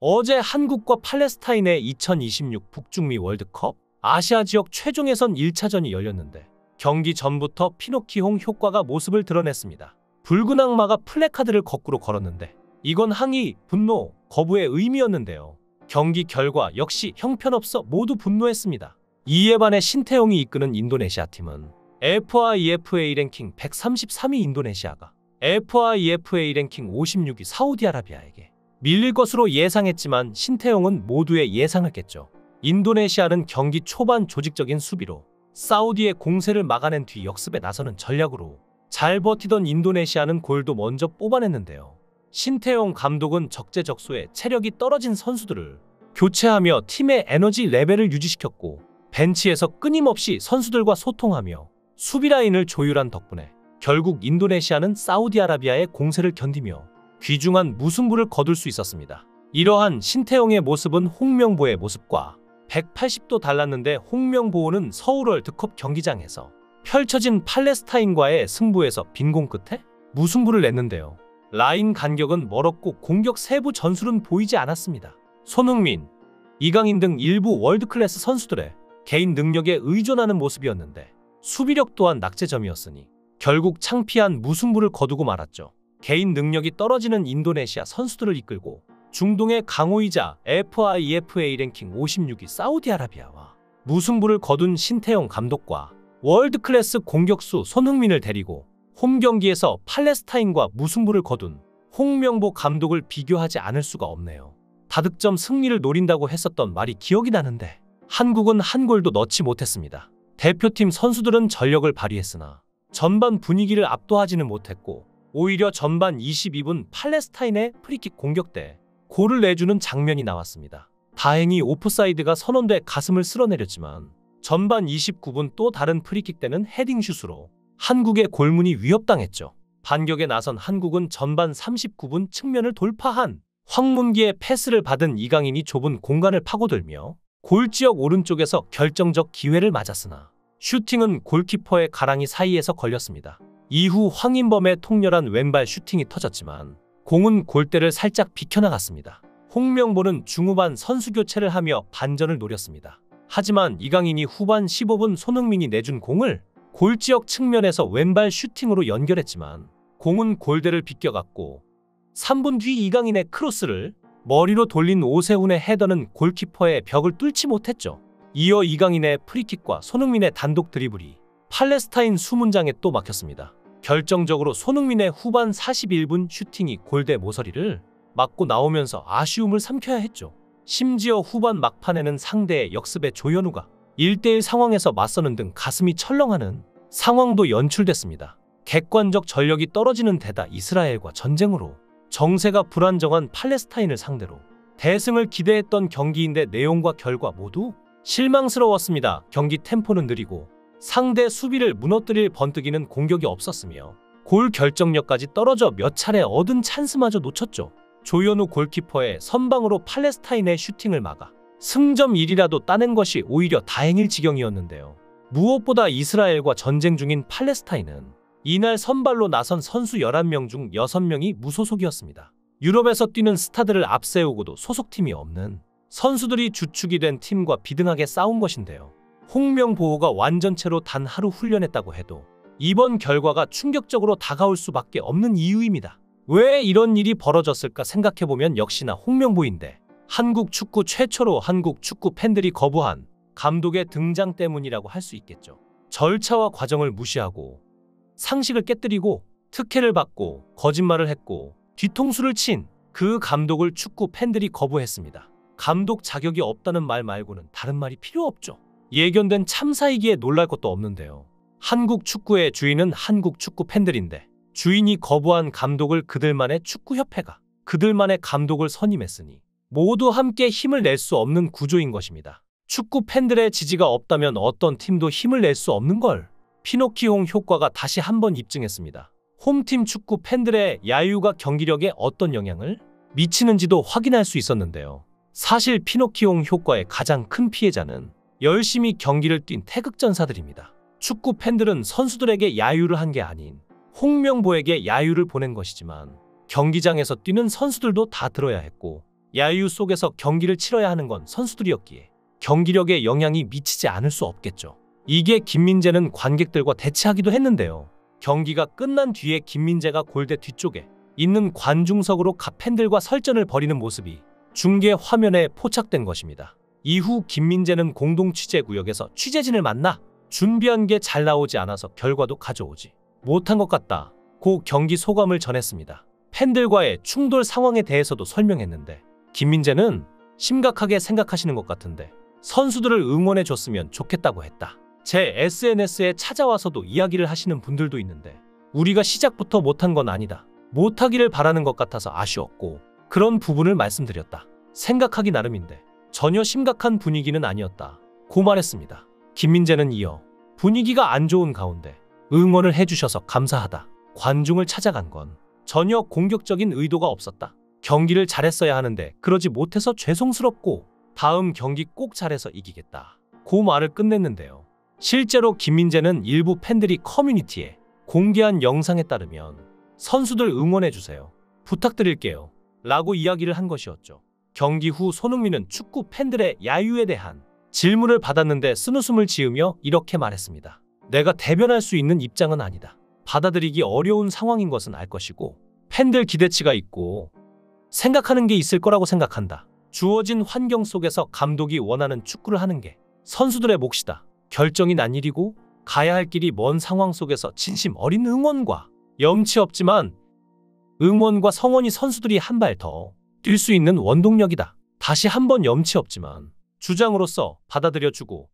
어제 한국과 팔레스타인의 2026 북중미 월드컵 아시아 지역 최종 예선 1차전이 열렸는데 경기 전부터 피노키홍 효과가 모습을 드러냈습니다. 붉은 악마가 플래카드를 거꾸로 걸었는데 이건 항의, 분노, 거부의 의미였는데요. 경기 결과 역시 형편없어 모두 분노했습니다. 이에 반해 신태용이 이끄는 인도네시아 팀은 FIFA 랭킹 133위 인도네시아가 FIFA 랭킹 56위 사우디아라비아에게 밀릴 것으로 예상했지만 신태용은 모두의 예상을 깼죠. 인도네시아는 경기 초반 조직적인 수비로 사우디의 공세를 막아낸 뒤 역습에 나서는 전략으로 잘 버티던 인도네시아는 골도 먼저 뽑아냈는데요. 신태용 감독은 적재적소에 체력이 떨어진 선수들을 교체하며 팀의 에너지 레벨을 유지시켰고 벤치에서 끊임없이 선수들과 소통하며 수비 라인을 조율한 덕분에 결국 인도네시아는 사우디아라비아의 공세를 견디며 귀중한 무승부를 거둘 수 있었습니다. 이러한 신태용의 모습은 홍명보의 모습과 180도 달랐는데 홍명보는 서울 월드컵 경기장에서 펼쳐진 팔레스타인과의 승부에서 빈공 끝에 무승부를 냈는데요. 라인 간격은 멀었고 공격 세부 전술은 보이지 않았습니다. 손흥민, 이강인 등 일부 월드클래스 선수들의 개인 능력에 의존하는 모습이었는데 수비력 또한 낙제점이었으니 결국 창피한 무승부를 거두고 말았죠. 개인 능력이 떨어지는 인도네시아 선수들을 이끌고 중동의 강호이자 FIFA 랭킹 56위 사우디아라비아와 무승부를 거둔 신태용 감독과 월드클래스 공격수 손흥민을 데리고 홈경기에서 팔레스타인과 무승부를 거둔 홍명보 감독을 비교하지 않을 수가 없네요. 다득점 승리를 노린다고 했었던 말이 기억이 나는데 한국은 한 골도 넣지 못했습니다. 대표팀 선수들은 전력을 발휘했으나 전반 분위기를 압도하지는 못했고 오히려 전반 22분 팔레스타인의 프리킥 공격 때 골을 내주는 장면이 나왔습니다. 다행히 오프사이드가 선언돼 가슴을 쓸어내렸지만 전반 29분 또 다른 프리킥 때는 헤딩슛으로 한국의 골문이 위협당했죠. 반격에 나선 한국은 전반 39분 측면을 돌파한 황문기의 패스를 받은 이강인이 좁은 공간을 파고들며 골지역 오른쪽에서 결정적 기회를 맞았으나 슈팅은 골키퍼의 가랑이 사이에서 걸렸습니다. 이후 황인범의 통렬한 왼발 슈팅이 터졌지만 공은 골대를 살짝 비켜나갔습니다. 홍명보는 중후반 선수 교체를 하며 반전을 노렸습니다. 하지만 이강인이 후반 15분 손흥민이 내준 공을 골지역 측면에서 왼발 슈팅으로 연결했지만 공은 골대를 비껴갔고 3분 뒤 이강인의 크로스를 머리로 돌린 오세훈의 헤더는 골키퍼의 벽을 뚫지 못했죠. 이어 이강인의 프리킥과 손흥민의 단독 드리블이 팔레스타인 수문장에 또 막혔습니다. 결정적으로 손흥민의 후반 41분 슈팅이 골대 모서리를 맞고 나오면서 아쉬움을 삼켜야 했죠. 심지어 후반 막판에는 상대의 역습에 조현우가 1대1 상황에서 맞서는 등 가슴이 철렁하는 상황도 연출됐습니다. 객관적 전력이 떨어지는 데다 이스라엘과 전쟁으로 정세가 불안정한 팔레스타인을 상대로 대승을 기대했던 경기인데 내용과 결과 모두 실망스러웠습니다. 경기 템포는 느리고 상대 수비를 무너뜨릴 번뜩이는 공격이 없었으며 골 결정력까지 떨어져 몇 차례 얻은 찬스마저 놓쳤죠. 조현우 골키퍼의 선방으로 팔레스타인의 슈팅을 막아 승점 1이라도 따낸 것이 오히려 다행일 지경이었는데요. 무엇보다 이스라엘과 전쟁 중인 팔레스타인은 이날 선발로 나선 선수 11명 중 6명이 무소속이었습니다. 유럽에서 뛰는 스타들을 앞세우고도 소속팀이 없는 선수들이 주축이 된 팀과 비등하게 싸운 것인데요. 홍명보가 완전체로 단 하루 훈련했다고 해도 이번 결과가 충격적으로 다가올 수밖에 없는 이유입니다. 왜 이런 일이 벌어졌을까 생각해보면 역시나 홍명보인데 한국 축구 최초로 한국 축구 팬들이 거부한 감독의 등장 때문이라고 할 수 있겠죠. 절차와 과정을 무시하고 상식을 깨뜨리고 특혜를 받고 거짓말을 했고 뒤통수를 친 그 감독을 축구 팬들이 거부했습니다. 감독 자격이 없다는 말 말고는 다른 말이 필요 없죠. 예견된 참사이기에 놀랄 것도 없는데요. 한국 축구의 주인은 한국 축구 팬들인데 주인이 거부한 감독을 그들만의 축구협회가 그들만의 감독을 선임했으니 모두 함께 힘을 낼 수 없는 구조인 것입니다. 축구 팬들의 지지가 없다면 어떤 팀도 힘을 낼 수 없는 걸 피노키홍 효과가 다시 한번 입증했습니다. 홈팀 축구 팬들의 야유가 경기력에 어떤 영향을 미치는지도 확인할 수 있었는데요. 사실 피노키홍 효과의 가장 큰 피해자는 열심히 경기를 뛴 태극전사들입니다. 축구 팬들은 선수들에게 야유를 한 게 아닌 홍명보에게 야유를 보낸 것이지만 경기장에서 뛰는 선수들도 다 들어야 했고 야유 속에서 경기를 치러야 하는 건 선수들이었기에 경기력에 영향이 미치지 않을 수 없겠죠. 이게 김민재는 관객들과 대치하기도 했는데요. 경기가 끝난 뒤에 김민재가 골대 뒤쪽에 있는 관중석으로 팬들과 설전을 벌이는 모습이 중계 화면에 포착된 것입니다. 이후 김민재는 공동 취재구역에서 취재진을 만나 준비한 게 잘 나오지 않아서 결과도 가져오지 못한 것 같다고 경기 소감을 전했습니다. 팬들과의 충돌 상황에 대해서도 설명했는데 김민재는 심각하게 생각하시는 것 같은데 선수들을 응원해 줬으면 좋겠다고 했다. 제 SNS에 찾아와서도 이야기를 하시는 분들도 있는데 우리가 시작부터 못한 건 아니다. 못하기를 바라는 것 같아서 아쉬웠고 그런 부분을 말씀드렸다. 생각하기 나름인데 전혀 심각한 분위기는 아니었다. 고 말했습니다. 김민재는 이어 분위기가 안 좋은 가운데 응원을 해주셔서 감사하다. 관중을 찾아간 건 전혀 공격적인 의도가 없었다. 경기를 잘했어야 하는데 그러지 못해서 죄송스럽고 다음 경기 꼭 잘해서 이기겠다. 고 말을 끝냈는데요. 실제로 김민재는 일부 팬들이 커뮤니티에 공개한 영상에 따르면 선수들 응원해주세요. 부탁드릴게요. 라고 이야기를 한 것이었죠. 경기 후 손흥민은 축구 팬들의 야유에 대한 질문을 받았는데 쓴웃음을 지으며 이렇게 말했습니다. 내가 대변할 수 있는 입장은 아니다. 받아들이기 어려운 상황인 것은 알 것이고 팬들 기대치가 있고 생각하는 게 있을 거라고 생각한다. 주어진 환경 속에서 감독이 원하는 축구를 하는 게 선수들의 몫이다. 결정이 난 일이고 가야 할 길이 먼 상황 속에서 진심 어린 응원과 염치 없지만 응원과 성원이 선수들이 한 발 더 뛸 수 있는 원동력이다. 다시 한번 염치 없지만 주장으로서 받아들여주고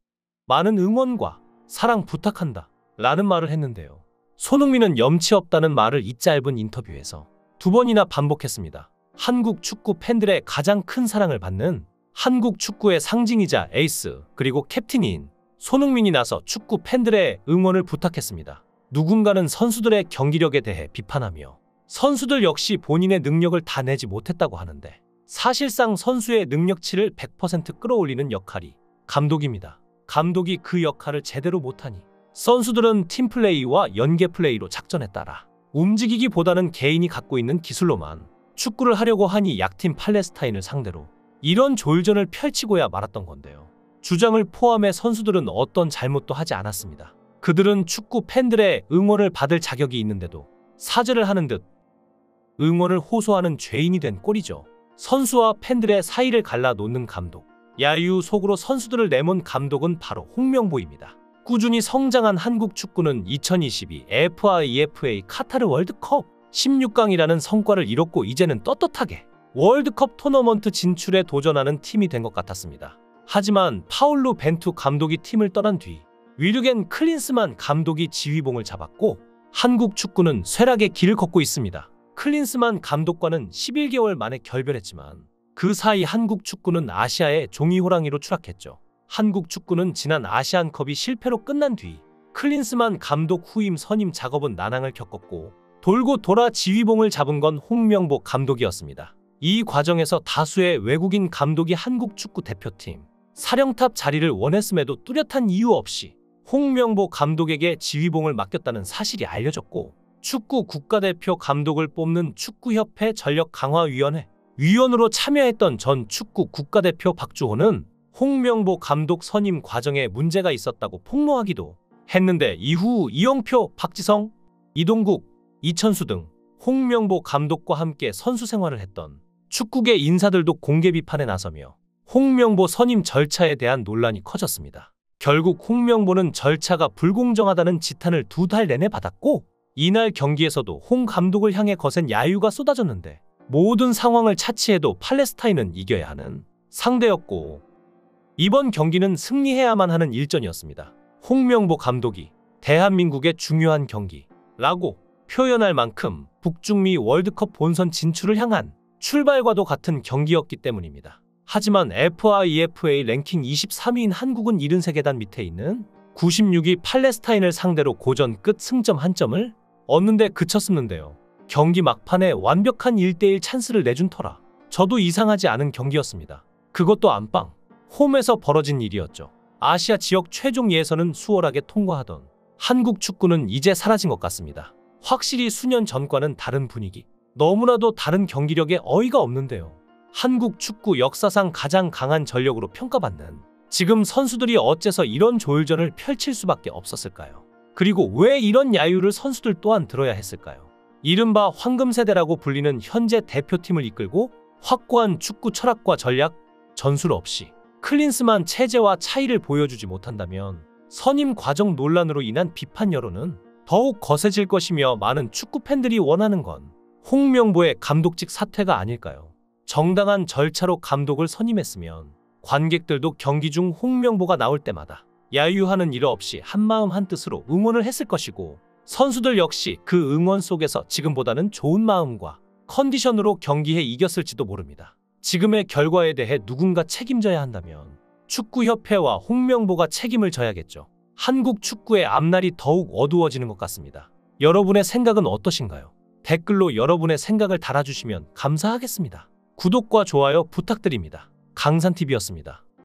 많은 응원과 사랑 부탁한다. 라는 말을 했는데요. 손흥민은 염치 없다는 말을 이 짧은 인터뷰에서 2번이나 반복했습니다. 한국 축구 팬들의 가장 큰 사랑을 받는 한국 축구의 상징이자 에이스 그리고 캡틴인 손흥민이 나서 축구 팬들의 응원을 부탁했습니다. 누군가는 선수들의 경기력에 대해 비판하며 선수들 역시 본인의 능력을 다 내지 못했다고 하는데 사실상 선수의 능력치를 100% 끌어올리는 역할이 감독입니다. 감독이 그 역할을 제대로 못하니 선수들은 팀플레이와 연계플레이로 작전에 따라 움직이기보다는 개인이 갖고 있는 기술로만 축구를 하려고 하니 약팀 팔레스타인을 상대로 이런 졸전을 펼치고야 말았던 건데요. 주장을 포함해 선수들은 어떤 잘못도 하지 않았습니다. 그들은 축구 팬들의 응원을 받을 자격이 있는데도 사죄를 하는 듯 응원을 호소하는 죄인이 된 꼴이죠. 선수와 팬들의 사이를 갈라놓는 감독. 야유 속으로 선수들을 내몬 감독은 바로 홍명보입니다. 꾸준히 성장한 한국 축구는 2022 FIFA 카타르 월드컵 16강이라는 성과를 이뤘고 이제는 떳떳하게 월드컵 토너먼트 진출에 도전하는 팀이 된 것 같았습니다. 하지만 파울루 벤투 감독이 팀을 떠난 뒤 위르겐 클린스만 감독이 지휘봉을 잡았고 한국 축구는 쇠락의 길을 걷고 있습니다. 클린스만 감독과는 11개월 만에 결별했지만 그 사이 한국 축구는 아시아의 종이호랑이로 추락했죠. 한국 축구는 지난 아시안컵이 실패로 끝난 뒤 클린스만 감독 후임 선임 작업은 난항을 겪었고 돌고 돌아 지휘봉을 잡은 건 홍명보 감독이었습니다. 이 과정에서 다수의 외국인 감독이 한국 축구 대표팀 사령탑 자리를 원했음에도 뚜렷한 이유 없이 홍명보 감독에게 지휘봉을 맡겼다는 사실이 알려졌고 축구 국가대표 감독을 뽑는 축구협회 전력강화위원회 위원으로 참여했던 전 축구 국가대표 박주호는 홍명보 감독 선임 과정에 문제가 있었다고 폭로하기도 했는데 이후 이영표, 박지성, 이동국, 이천수 등 홍명보 감독과 함께 선수 생활을 했던 축구계 인사들도 공개 비판에 나서며 홍명보 선임 절차에 대한 논란이 커졌습니다. 결국 홍명보는 절차가 불공정하다는 지탄을 2달 내내 받았고 이날 경기에서도 홍 감독을 향해 거센 야유가 쏟아졌는데 모든 상황을 차치해도 팔레스타인은 이겨야 하는 상대였고 이번 경기는 승리해야만 하는 일전이었습니다. 홍명보 감독이 대한민국의 중요한 경기라고 표현할 만큼 북중미 월드컵 본선 진출을 향한 출발과도 같은 경기였기 때문입니다. 하지만 FIFA 랭킹 23위인 한국은 73계단 밑에 있는 96위 팔레스타인을 상대로 고전 끝 승점 1점을 얻는데 그쳤었는데요. 경기 막판에 완벽한 1대1 찬스를 내준 터라 저도 이상하지 않은 경기였습니다. 그것도 안방, 홈에서 벌어진 일이었죠. 아시아 지역 최종 예선은 수월하게 통과하던 한국 축구는 이제 사라진 것 같습니다. 확실히 수년 전과는 다른 분위기, 너무나도 다른 경기력에 어이가 없는데요. 한국 축구 역사상 가장 강한 전력으로 평가받는 지금 선수들이 어째서 이런 조율전을 펼칠 수밖에 없었을까요? 그리고 왜 이런 야유를 선수들 또한 들어야 했을까요? 이른바 황금세대라고 불리는 현재 대표팀을 이끌고 확고한 축구 철학과 전략, 전술 없이 클린스만 체제와 차이를 보여주지 못한다면 선임 과정 논란으로 인한 비판 여론은 더욱 거세질 것이며 많은 축구 팬들이 원하는 건 홍명보의 감독직 사퇴가 아닐까요? 정당한 절차로 감독을 선임했으면 관객들도 경기 중 홍명보가 나올 때마다 야유하는 일 없이 한마음 한뜻으로 응원을 했을 것이고 선수들 역시 그 응원 속에서 지금보다는 좋은 마음과 컨디션으로 경기에 이겼을지도 모릅니다. 지금의 결과에 대해 누군가 책임져야 한다면 축구협회와 홍명보가 책임을 져야겠죠. 한국 축구의 앞날이 더욱 어두워지는 것 같습니다. 여러분의 생각은 어떠신가요? 댓글로 여러분의 생각을 달아주시면 감사하겠습니다. 구독과 좋아요 부탁드립니다. 강산TV였습니다.